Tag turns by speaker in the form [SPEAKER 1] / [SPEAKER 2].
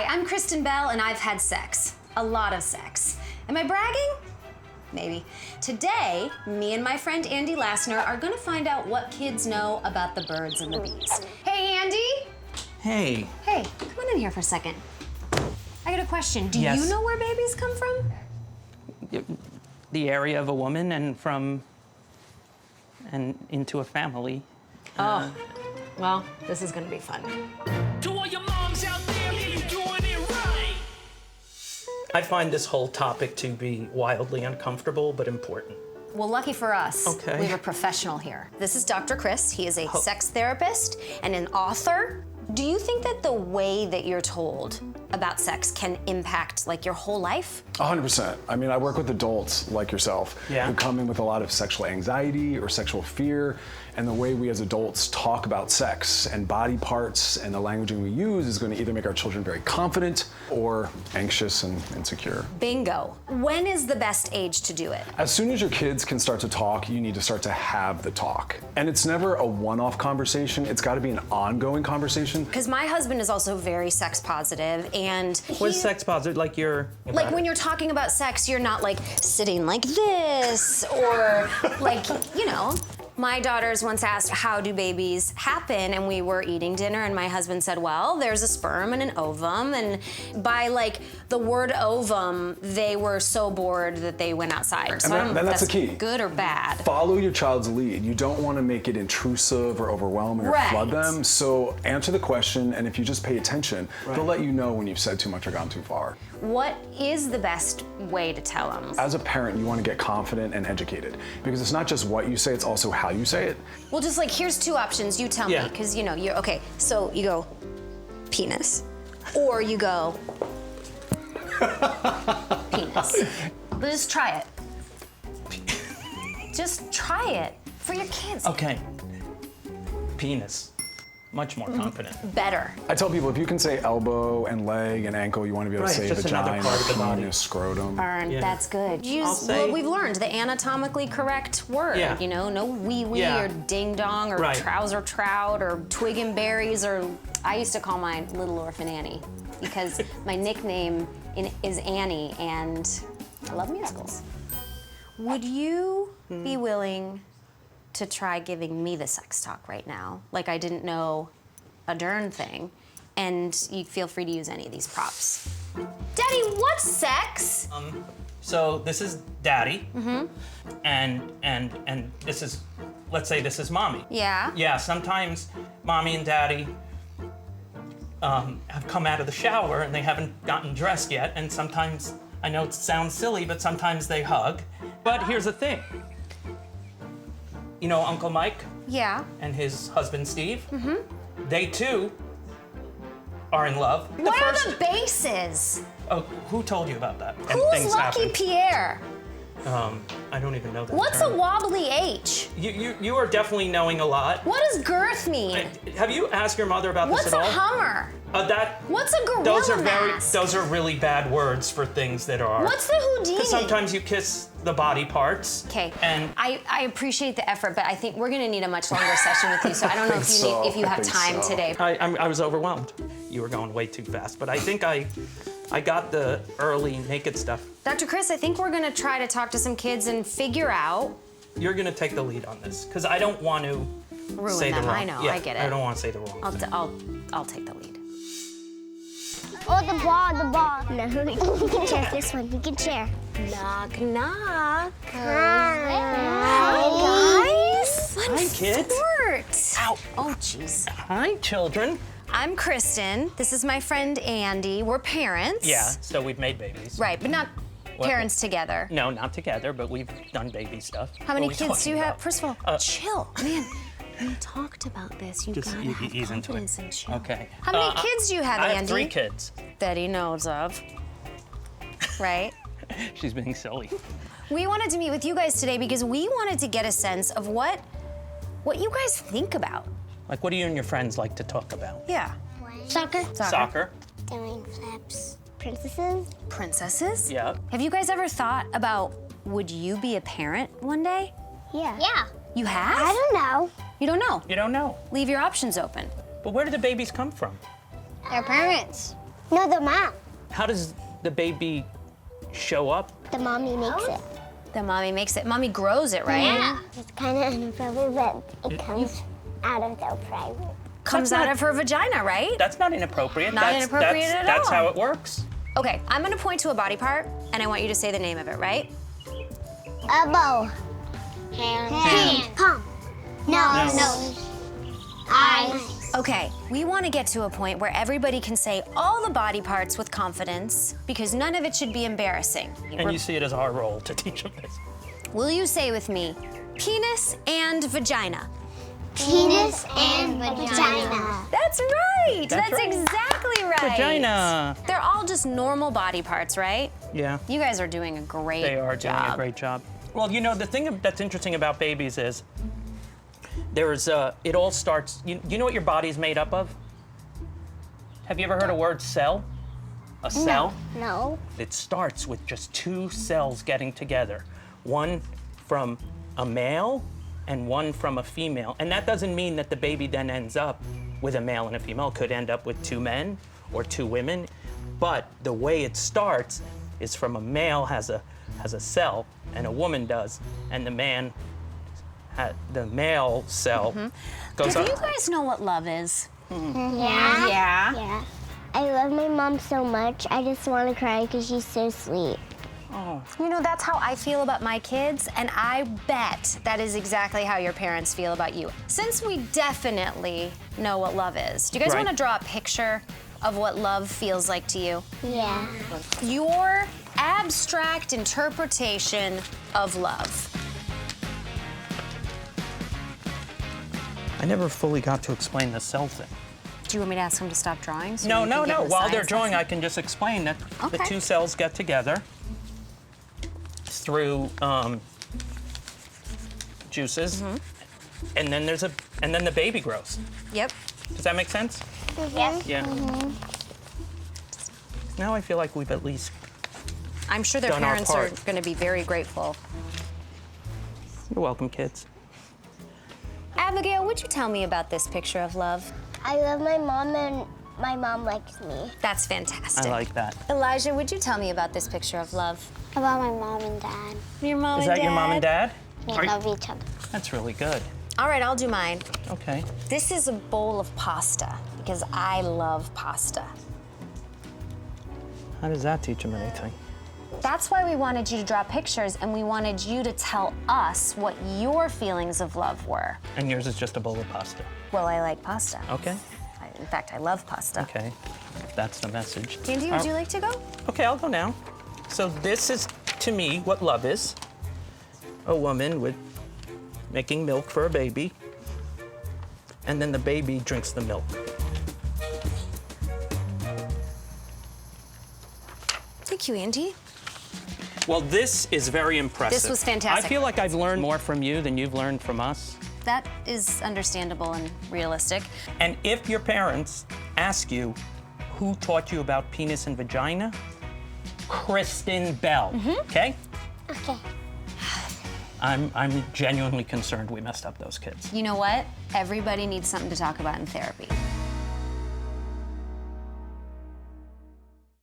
[SPEAKER 1] Hi, I'm Kristen Bell, and I've had sex. A lot of sex. Am I bragging? Maybe. Today, me and my friend Andy Lassner are gonna find out what kids know about the birds and the bees. Hey, Andy?
[SPEAKER 2] Hey.
[SPEAKER 1] Hey, come on in here for a second. I got a question. Do
[SPEAKER 2] Yes.
[SPEAKER 1] you know where babies come from?
[SPEAKER 2] The area of a woman and into a family.
[SPEAKER 1] Well, this is gonna be fun.
[SPEAKER 3] To all your moms out there, you doing it right.
[SPEAKER 2] I find this whole topic to be wildly uncomfortable but important.
[SPEAKER 1] Well, lucky for us,
[SPEAKER 2] Okay.
[SPEAKER 1] we have a professional here. This is Dr. Chris. He is a sex therapist and an author. Do you think that the way that you're told about sex can impact like your whole life?
[SPEAKER 4] 100%. I mean, I work with adults like yourself who come in with a lot of sexual anxiety or sexual fear, and the way we as adults talk about sex and body parts and the languaging we use is going to either make our children very confident or anxious and insecure.
[SPEAKER 1] Bingo. When is the best age to do it?
[SPEAKER 4] As soon as your kids can start to talk, you need to start to have the talk. And it's never a one-off conversation. It's got to be an ongoing conversation.
[SPEAKER 1] Because my husband is also very sex positive, and
[SPEAKER 2] What's sex positive? Like you're...
[SPEAKER 1] like when you're talking about sex, you're not like sitting like this or like, you know. My daughters once asked, how do babies happen? And we were eating dinner and my husband said, well, there's a sperm and an ovum. And by like the word ovum, they were so bored that they went outside. So I don't know if
[SPEAKER 4] that's the key.
[SPEAKER 1] Good or bad.
[SPEAKER 4] Follow your child's lead. You don't want to make it intrusive or overwhelming or flood them. So answer the question, and if you just pay attention, they'll let you know when you've said too much or gone too far.
[SPEAKER 1] What is the best way to tell them?
[SPEAKER 4] As a parent, you want to get confident and educated, because it's not just what you say, it's also how you say it.
[SPEAKER 1] Well, just like, here's two options. You tell me, because you know, you're, okay, so you go, penis, or you go, penis. Just try it. Just try it for your kids.
[SPEAKER 2] Okay. Penis. Much more confident.
[SPEAKER 1] Better.
[SPEAKER 4] I tell people, if you can say elbow and leg and ankle, you want to be able to say
[SPEAKER 2] just another
[SPEAKER 4] vagina,
[SPEAKER 2] part of the body.
[SPEAKER 4] penis, scrotum.
[SPEAKER 1] That's good.
[SPEAKER 2] say-
[SPEAKER 1] We've learned the anatomically correct word.
[SPEAKER 2] Yeah.
[SPEAKER 1] You know, no wee-wee or ding-dong or trouser trout or twig and berries, or I used to call mine Little Orphan Annie because my nickname is Annie and I love musicals. Would you be willing to try giving me the sex talk right now? Like I didn't know a darn thing. And you feel free to use any of these props. Daddy, what's sex?
[SPEAKER 2] So this is Daddy. And this is, let's say this is Mommy.
[SPEAKER 1] Yeah.
[SPEAKER 2] Yeah, sometimes Mommy and Daddy have come out of the shower and they haven't gotten dressed yet, and sometimes, I know it sounds silly, but sometimes they hug. But here's the thing. You know Uncle Mike?
[SPEAKER 1] Yeah.
[SPEAKER 2] And his husband Steve? They too are in love.
[SPEAKER 1] What are the bases?
[SPEAKER 2] Oh, who told you about that? And
[SPEAKER 1] Who's
[SPEAKER 2] things
[SPEAKER 1] Lucky
[SPEAKER 2] happen.
[SPEAKER 1] Pierre?
[SPEAKER 2] I don't even know that.
[SPEAKER 1] What's
[SPEAKER 2] term.
[SPEAKER 1] a wobbly H?
[SPEAKER 2] You are definitely knowing a lot.
[SPEAKER 1] What does girth mean?
[SPEAKER 2] Have you asked your mother about
[SPEAKER 1] What's
[SPEAKER 2] this
[SPEAKER 1] a
[SPEAKER 2] at all?
[SPEAKER 1] Hummer?
[SPEAKER 2] What's
[SPEAKER 1] a gorilla mask?
[SPEAKER 2] Those are really bad words for things that are.
[SPEAKER 1] What's the Houdini?
[SPEAKER 2] Because sometimes you kiss the body parts.
[SPEAKER 1] Okay.
[SPEAKER 2] And
[SPEAKER 1] I appreciate the effort, but I think we're gonna need a much longer session with you. So I don't know if you have time today.
[SPEAKER 2] I was overwhelmed. You were going way too fast, but I think I got the early naked stuff.
[SPEAKER 1] Dr. Chris, I think we're gonna try to talk to some kids and figure out.
[SPEAKER 2] You're gonna take the lead on this, because I don't want to
[SPEAKER 1] Ruin
[SPEAKER 2] say
[SPEAKER 1] them.
[SPEAKER 2] the wrong.
[SPEAKER 1] I know.
[SPEAKER 2] Yeah,
[SPEAKER 1] I get it.
[SPEAKER 2] I don't want to say the wrong.
[SPEAKER 1] I'll take the lead.
[SPEAKER 5] Oh, the ball. No, we can share this one. We can share.
[SPEAKER 1] Knock, knock.
[SPEAKER 5] Hi, guys.
[SPEAKER 2] Hi, kids.
[SPEAKER 1] Sport.
[SPEAKER 2] Ow.
[SPEAKER 1] Oh, jeez.
[SPEAKER 2] Hi, children.
[SPEAKER 1] I'm Kristen. This is my friend Andy. We're parents.
[SPEAKER 2] Yeah, so we've made babies.
[SPEAKER 1] Right, but not
[SPEAKER 2] What?
[SPEAKER 1] parents together.
[SPEAKER 2] No, not together, but we've done baby stuff.
[SPEAKER 1] How many
[SPEAKER 2] What are we
[SPEAKER 1] kids do you
[SPEAKER 2] talking
[SPEAKER 1] have?
[SPEAKER 2] about?
[SPEAKER 1] First of all, chill. Man, we talked about this. You
[SPEAKER 2] Just
[SPEAKER 1] gotta
[SPEAKER 2] e-
[SPEAKER 1] have
[SPEAKER 2] ease into it.
[SPEAKER 1] confidence and chill.
[SPEAKER 2] Okay.
[SPEAKER 1] How many kids do you have,
[SPEAKER 2] I
[SPEAKER 1] Andy?
[SPEAKER 2] have 3 kids.
[SPEAKER 1] That he knows of. Right?
[SPEAKER 2] She's being silly.
[SPEAKER 1] We wanted to meet with you guys today because we wanted to get a sense of what you guys think about.
[SPEAKER 2] Like, what do you and your friends like to talk about?
[SPEAKER 1] Yeah.
[SPEAKER 5] Soccer.
[SPEAKER 2] Soccer.
[SPEAKER 5] Doing flaps. Princesses.
[SPEAKER 1] Princesses?
[SPEAKER 2] Yeah.
[SPEAKER 1] Have you guys ever thought about, would you be a parent one day?
[SPEAKER 5] Yeah. Yeah.
[SPEAKER 1] You have?
[SPEAKER 5] I don't know.
[SPEAKER 1] You don't know?
[SPEAKER 2] You don't know.
[SPEAKER 1] Leave your options open.
[SPEAKER 2] But where do the babies come from?
[SPEAKER 5] Their parents. No, the mom.
[SPEAKER 2] How does the baby show up?
[SPEAKER 5] The mommy makes it.
[SPEAKER 1] The mommy makes it. Mommy grows it, right?
[SPEAKER 5] Yeah. It's kind of inappropriate, but it comes out of their private.
[SPEAKER 1] Comes out of her vagina, right?
[SPEAKER 2] That's not inappropriate.
[SPEAKER 1] Not inappropriate at
[SPEAKER 2] That's
[SPEAKER 1] all.
[SPEAKER 2] how it works.
[SPEAKER 1] Okay, I'm gonna point to a body part, and I want you to say the name of it, right?
[SPEAKER 5] Elbow. Hand. Palm. Nose. Eyes.
[SPEAKER 1] Okay, we want to get to a point where everybody can say all the body parts with confidence, because none of it should be embarrassing.
[SPEAKER 2] And you see it as our role to teach them this.
[SPEAKER 1] Will you say with me, penis and vagina?
[SPEAKER 5] Penis and vagina.
[SPEAKER 1] That's right.
[SPEAKER 2] That's right.
[SPEAKER 1] Exactly right.
[SPEAKER 2] Vagina.
[SPEAKER 1] They're all just normal body parts, right?
[SPEAKER 2] Yeah.
[SPEAKER 1] You guys are doing a great
[SPEAKER 2] They are doing
[SPEAKER 1] job.
[SPEAKER 2] a great job. Well, you know, the thing that's interesting about babies is it all starts, you know what your body's made up of? Have you ever heard a word cell? A cell?
[SPEAKER 5] No.
[SPEAKER 2] It starts with just two cells getting together, one from a male and one from a female. And that doesn't mean that the baby then ends up with a male and a female. It could end up with two men or two women. But the way it starts is from a male has a cell and a woman does, and the male cell goes
[SPEAKER 1] Do
[SPEAKER 2] up.
[SPEAKER 1] you guys know what love is?
[SPEAKER 5] Yeah.
[SPEAKER 1] Yeah.
[SPEAKER 5] I love my mom so much. I just want to cry because she's so sweet.
[SPEAKER 1] You know, that's how I feel about my kids, and I bet that is exactly how your parents feel about you. Since we definitely know what love is, do you guys
[SPEAKER 2] Right.
[SPEAKER 1] want to draw a picture of what love feels like to you?
[SPEAKER 5] Yeah.
[SPEAKER 1] Your abstract interpretation of love.
[SPEAKER 2] I never fully got to explain the cell thing.
[SPEAKER 1] Do you want me to ask them to stop drawing? So
[SPEAKER 2] No.
[SPEAKER 1] you can give the
[SPEAKER 2] While they're
[SPEAKER 1] science
[SPEAKER 2] drawing,
[SPEAKER 1] lesson?
[SPEAKER 2] I can just explain that the
[SPEAKER 1] Okay.
[SPEAKER 2] two cells get together through juices, and then the baby grows.
[SPEAKER 1] Yep.
[SPEAKER 2] Does that make sense?
[SPEAKER 5] Yes.
[SPEAKER 2] Yeah. Now I feel like we've at least.
[SPEAKER 1] I'm sure their
[SPEAKER 2] Done our
[SPEAKER 1] parents are
[SPEAKER 2] part.
[SPEAKER 1] going to be very grateful.
[SPEAKER 2] You're welcome, kids.
[SPEAKER 1] Abigail, would you tell me about this picture of love?
[SPEAKER 5] I love my mom and my mom likes me.
[SPEAKER 1] That's fantastic.
[SPEAKER 2] I like that.
[SPEAKER 1] Elijah, would you tell me about this picture of love?
[SPEAKER 5] About my mom and dad.
[SPEAKER 1] Your mom
[SPEAKER 2] Is
[SPEAKER 1] and
[SPEAKER 2] that
[SPEAKER 1] dad?
[SPEAKER 2] your mom and dad?
[SPEAKER 5] We
[SPEAKER 2] Are you-
[SPEAKER 5] love each other.
[SPEAKER 2] That's really good.
[SPEAKER 1] All right, I'll do mine.
[SPEAKER 2] Okay.
[SPEAKER 1] This is a bowl of pasta because I love pasta.
[SPEAKER 2] How does that teach them anything?
[SPEAKER 1] That's why we wanted you to draw pictures, and we wanted you to tell us what your feelings of love were.
[SPEAKER 2] And yours is just a bowl of pasta.
[SPEAKER 1] Well, I like pasta.
[SPEAKER 2] Okay.
[SPEAKER 1] In fact, I love pasta.
[SPEAKER 2] Okay. That's the message.
[SPEAKER 1] Andy, would you like to go?
[SPEAKER 2] Okay, I'll go now. So this is, to me, what love is. A woman with making milk for a baby, and then the baby drinks the milk.
[SPEAKER 1] Thank you, Andy.
[SPEAKER 2] Well, this is very impressive.
[SPEAKER 1] This was fantastic.
[SPEAKER 2] I feel like I've learned more from you than you've learned from us.
[SPEAKER 1] That is understandable and realistic.
[SPEAKER 2] And if your parents ask you who taught you about penis and vagina, Kristen Bell, okay?
[SPEAKER 5] Okay.
[SPEAKER 2] I'm genuinely concerned we messed up those kids.
[SPEAKER 1] You know what? Everybody needs something to talk about in therapy.